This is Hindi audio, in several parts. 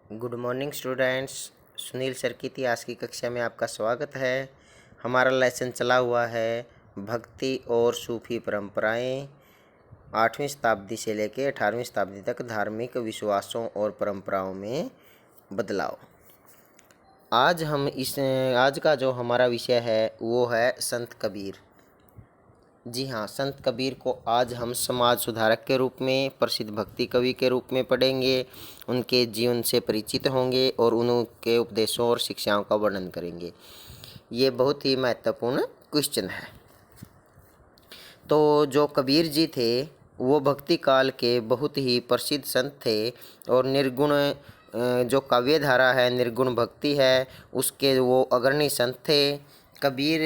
Good morning students. Sunil sir की इतिहास की कक्षा में आपका स्वागत है। हमारा लेसन चला हुआ है भक्ति और सूफी परंपराएं, 8वीं शताब्दी से लेकर 18वीं शताब्दी तक धार्मिक विश्वासों और परंपराओं में बदलाव। आज का जो हमारा विषय है वो है संत कबीर। जी हाँ, संत कबीर को आज हम समाज सुधारक के रूप में, प्रसिद्ध भक्ति कवि के रूप में पढ़ेंगे। उनके जीवन से परिचित होंगे और उनके उपदेशों और शिक्षाओं का वर्णन करेंगे। ये बहुत ही महत्वपूर्ण क्वेश्चन है। तो जो कबीर जी थे वो भक्ति काल के बहुत ही प्रसिद्ध संत थे और निर्गुण जो काव्य धारा है, निर्गुण भक्ति है, उसके वो अग्रणी संत थे। कबीर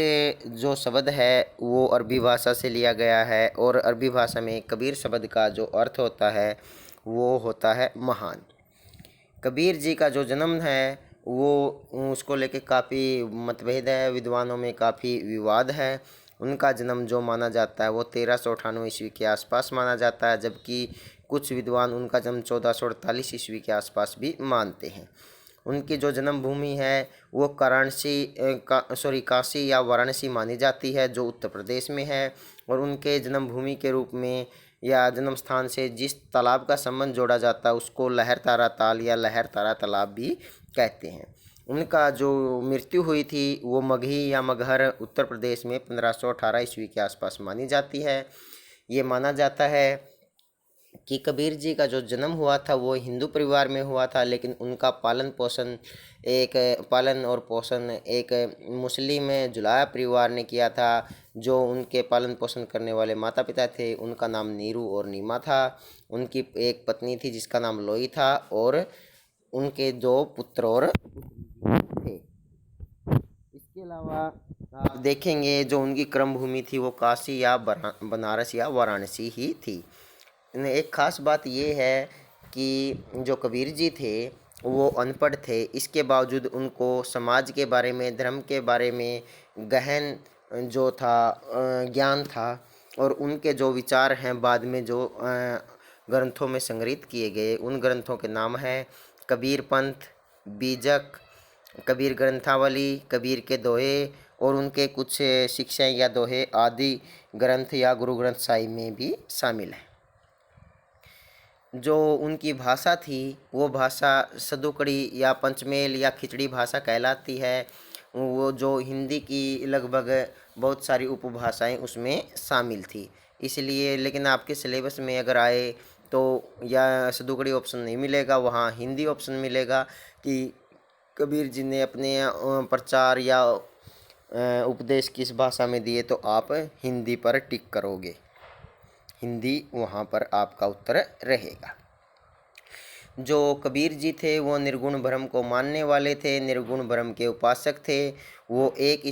जो शब्द है वो अरबी भाषा से लिया गया है और अरबी भाषा में कबीर शब्द का जो अर्थ होता है वो होता है महान। कबीर जी का जो जन्म है वो उसको लेके काफ़ी मतभेद है, विद्वानों में काफ़ी विवाद है। उनका जन्म जो माना जाता है वो 1398 ईस्वी के आसपास माना जाता है, जबकि कुछ विद्वान उनका जन्म 1448 ईस्वी के आसपास भी मानते हैं। उनकी जो जन्मभूमि है वो काशी या वाराणसी मानी जाती है, जो उत्तर प्रदेश में है। और उनके जन्मभूमि के रूप में या जन्म स्थान से जिस तालाब का संबंध जोड़ा जाता है उसको लहर तारा ताल या लहर तारा तालाब भी कहते हैं। उनका जो मृत्यु हुई थी वो मगही या मगहर उत्तर प्रदेश में 1518 ईस्वी के आसपास मानी जाती है। ये माना जाता है कि कबीर जी का जो जन्म हुआ था वो हिंदू परिवार में हुआ था, लेकिन उनका पालन और पोषण एक मुस्लिम जुलाहा परिवार ने किया था। जो उनके पालन पोषण करने वाले माता पिता थे उनका नाम नीरू और नीमा था। उनकी एक पत्नी थी जिसका नाम लोई था और उनके दो पुत्र और थे। इसके अलावा आप देखेंगे जो उनकी कर्म भूमि थी वो काशी या बनारस या वाराणसी ही थी। एक ख़ास बात ये है कि जो कबीर जी थे वो अनपढ़ थे, इसके बावजूद उनको समाज के बारे में, धर्म के बारे में गहन जो था ज्ञान था। और उनके जो विचार हैं बाद में जो ग्रंथों में संग्रहित किए गए, उन ग्रंथों के नाम हैं कबीर पंथ, बीजक, कबीर ग्रंथावली, कबीर के दोहे और उनके कुछ शिक्षाएं या दोहे आदि ग्रंथ या गुरु ग्रंथ साहिब में भी शामिल है। जो उनकी भाषा थी वो भाषा सदुकड़ी या पंचमेल या खिचड़ी भाषा कहलाती है। वो जो हिंदी की लगभग बहुत सारी उपभाषाएं उसमें शामिल थी, इसलिए लेकिन आपके सिलेबस में अगर आए तो या सदुकड़ी ऑप्शन नहीं मिलेगा, वहाँ हिंदी ऑप्शन मिलेगा कि कबीर जी ने अपने प्रचार या उपदेश किस भाषा में दिए, तो आप हिंदी पर टिक करोगे, हिंदी वहाँ पर आपका उत्तर रहेगा। जो कबीर जी थे वो निर्गुण ब्रह्म को मानने वाले थे, निर्गुण ब्रह्म के उपासक थे। वो एक ही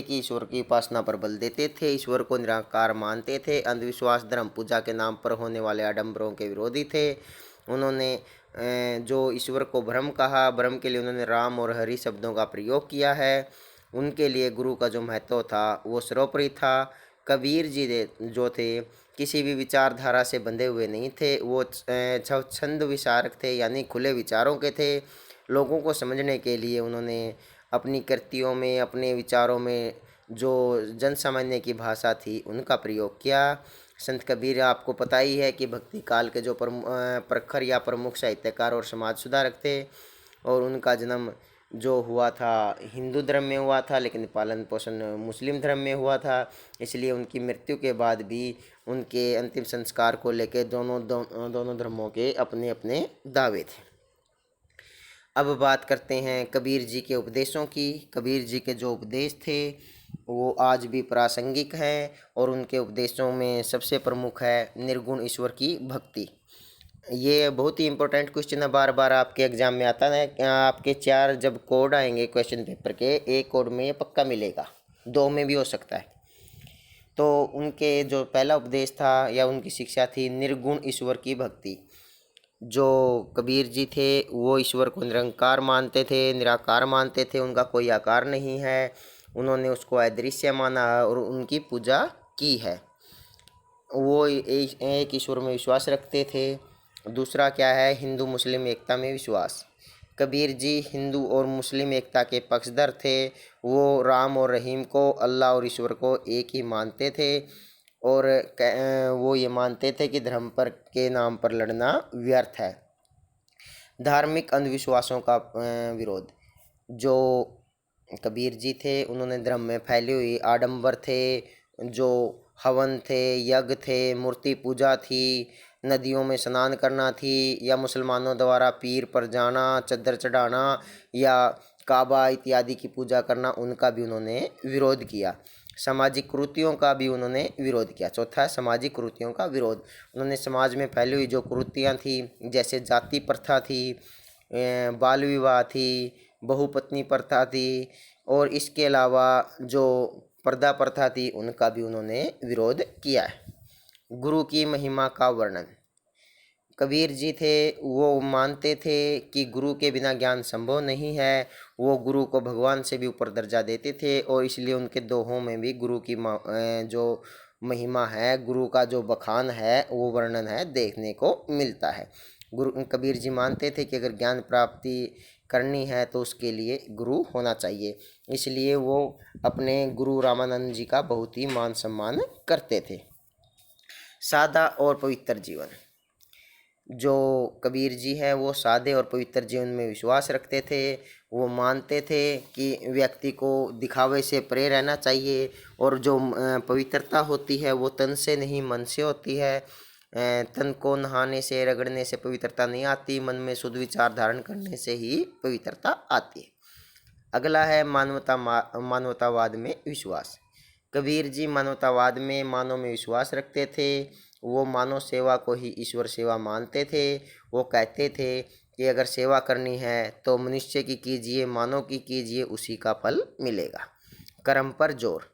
ईश्वर की उपासना पर बल देते थे, ईश्वर को निराकार मानते थे, अंधविश्वास धर्म पूजा के नाम पर होने वाले आडंबरों के विरोधी थे। उन्होंने जो ईश्वर को ब्रह्म कहा, ब्रह्म के लिए उन्होंने राम और हरि शब्दों का प्रयोग किया है। उनके लिए गुरु का जो महत्व था वो सर्वोपरि था। कबीर जी जो थे किसी भी विचारधारा से बंधे हुए नहीं थे, वो छंद विचारक थे, यानी खुले विचारों के थे। लोगों को समझने के लिए उन्होंने अपनी कृतियों में, अपने विचारों में जो जन सामान्य की भाषा थी उनका प्रयोग किया। संत कबीर आपको पता ही है कि भक्ति काल के जो प्रखर या प्रमुख साहित्यकार और समाज सुधारक थे। और उनका जन्म जो हुआ था हिंदू धर्म में हुआ था, लेकिन पालन पोषण मुस्लिम धर्म में हुआ था। इसलिए उनकी मृत्यु के बाद भी उनके अंतिम संस्कार को लेकर दोनों धर्मों के अपने अपने दावे थे। अब बात करते हैं कबीर जी के उपदेशों की। कबीर जी के जो उपदेश थे वो आज भी प्रासंगिक हैं और उनके उपदेशों में सबसे प्रमुख है निर्गुण ईश्वर की भक्ति। ये बहुत ही इंपॉर्टेंट क्वेश्चन है, बार बार आपके एग्जाम में आता है। आपके 4 जब कोड आएंगे क्वेश्चन पेपर के, एक कोड में ये पक्का मिलेगा, 2 में भी हो सकता है। तो उनके जो पहला उपदेश था या उनकी शिक्षा थी निर्गुण ईश्वर की भक्ति। जो कबीर जी थे वो ईश्वर को निरंकार मानते थे, निराकार मानते थे, उनका कोई आकार नहीं है। उन्होंने उसको अदृश्य माना और उनकी पूजा की है। वो एक ईश्वर में विश्वास रखते थे दूसरा क्या है, हिंदू मुस्लिम एकता में विश्वास। कबीर जी हिंदू और मुस्लिम एकता के पक्षधर थे। वो राम और रहीम को, अल्लाह और ईश्वर को एक ही मानते थे और वो ये मानते थे कि धर्म पर के नाम पर लड़ना व्यर्थ है। धार्मिक अंधविश्वासों का विरोध। जो कबीर जी थे उन्होंने धर्म में फैली हुई आडंबर थे, जो हवन थे, यज्ञ थे, मूर्ति पूजा थी, नदियों में स्नान करना थी, या मुसलमानों द्वारा पीर पर जाना, चद्दर चढ़ाना या काबा इत्यादि की पूजा करना, उनका भी उन्होंने विरोध किया। सामाजिक कुरीतियों का भी उन्होंने विरोध किया। चौथा है सामाजिक कुरीतियों का विरोध। उन्होंने समाज में फैली हुई जो कुरीतियाँ थी, जैसे जाति प्रथा थी, बाल विवाह थी, बहुपत्नी प्रथा थी और इसके अलावा जो पर्दा प्रथा थी, उनका भी उन्होंने विरोध किया है। गुरु की महिमा का वर्णन। कबीर जी थे वो मानते थे कि गुरु के बिना ज्ञान संभव नहीं है। वो गुरु को भगवान से भी ऊपर दर्जा देते थे और इसलिए उनके दोहों में भी गुरु की जो महिमा है, गुरु का जो बखान है, वो वर्णन है, देखने को मिलता है। गुरु कबीर जी मानते थे कि अगर ज्ञान प्राप्ति करनी है तो उसके लिए गुरु होना चाहिए। इसलिए वो अपने गुरु रामानंद जी का बहुत ही मान सम्मान करते थे। सादा और पवित्र जीवन। जो कबीर जी है वो सादे और पवित्र जीवन में विश्वास रखते थे। वो मानते थे कि व्यक्ति को दिखावे से परे रहना चाहिए और जो पवित्रता होती है वो तन से नहीं मन से होती है। तन को नहाने से, रगड़ने से पवित्रता नहीं आती, मन में शुद्ध विचार धारण करने से ही पवित्रता आती है। अगला है मानवतावाद में विश्वास। कबीर जी मानवतावाद में, मानव में विश्वास रखते थे। वो मानव सेवा को ही ईश्वर सेवा मानते थे। वो कहते थे कि अगर सेवा करनी है तो मनुष्य की कीजिए, मानव की कीजिए, उसी का फल मिलेगा। कर्म पर जोर।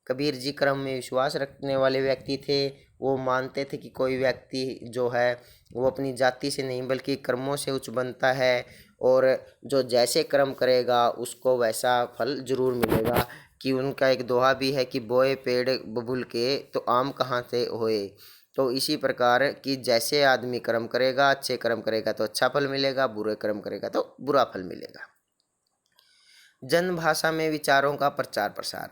कबीर जी कर्म में विश्वास रखने वाले व्यक्ति थे। वो मानते थे कि कोई व्यक्ति जो है वो अपनी जाति से नहीं बल्कि कर्मों से उच्च बनता है और जो जैसे कर्म करेगा उसको वैसा फल जरूर मिलेगा। कि उनका एक दोहा भी है कि बोए पेड़ बबूल के तो आम कहाँ से होए। तो इसी प्रकार कि जैसे आदमी कर्म करेगा, अच्छे कर्म करेगा तो अच्छा फल मिलेगा, बुरे कर्म करेगा तो बुरा फल मिलेगा। जन भाषा में विचारों का प्रचार प्रसार।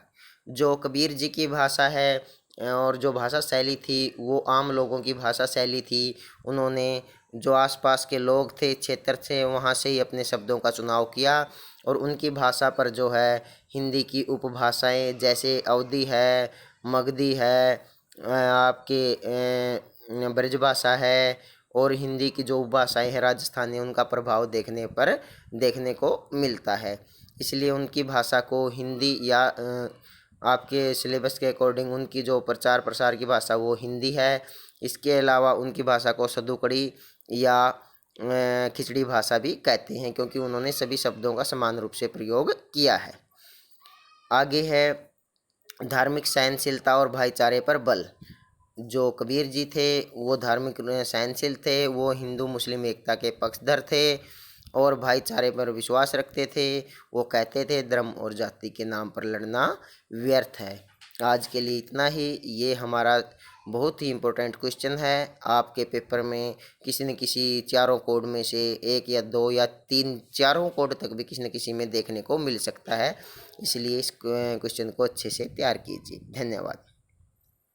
जो कबीर जी की भाषा है और जो भाषा शैली थी वो आम लोगों की भाषा शैली थी। उन्होंने जो आसपास के लोग थे, क्षेत्र थे, वहाँ से ही अपने शब्दों का चुनाव किया और उनकी भाषा पर जो है हिंदी की उपभाषाएं जैसे अवधी है, मगधी है, आपके ब्रजभाषा है और हिंदी की जो उपभाषाएं हैं राजस्थानी, उनका प्रभाव देखने को मिलता है। इसलिए उनकी भाषा को हिंदी या आपके सिलेबस के अकॉर्डिंग उनकी जो प्रचार प्रसार की भाषा वो हिंदी है। इसके अलावा उनकी भाषा को सदुकड़ी या खिचड़ी भाषा भी कहते हैं क्योंकि उन्होंने सभी शब्दों का समान रूप से प्रयोग किया है। आगे है धार्मिक सहनशीलता और भाईचारे पर बल। जो कबीर जी थे वो धार्मिक सहनशील थे। वो हिंदू मुस्लिम एकता के पक्षधर थे और भाईचारे पर विश्वास रखते थे। वो कहते थे धर्म और जाति के नाम पर लड़ना व्यर्थ है। आज के लिए इतना ही। ये हमारा बहुत ही इम्पोर्टेंट क्वेश्चन है। आपके पेपर में किसी न किसी चारों कोड में से एक या दो या तीन, चारों कोड तक भी किसी न किसी में देखने को मिल सकता है। इसलिए इस क्वेश्चन को अच्छे से तैयार कीजिए। धन्यवाद।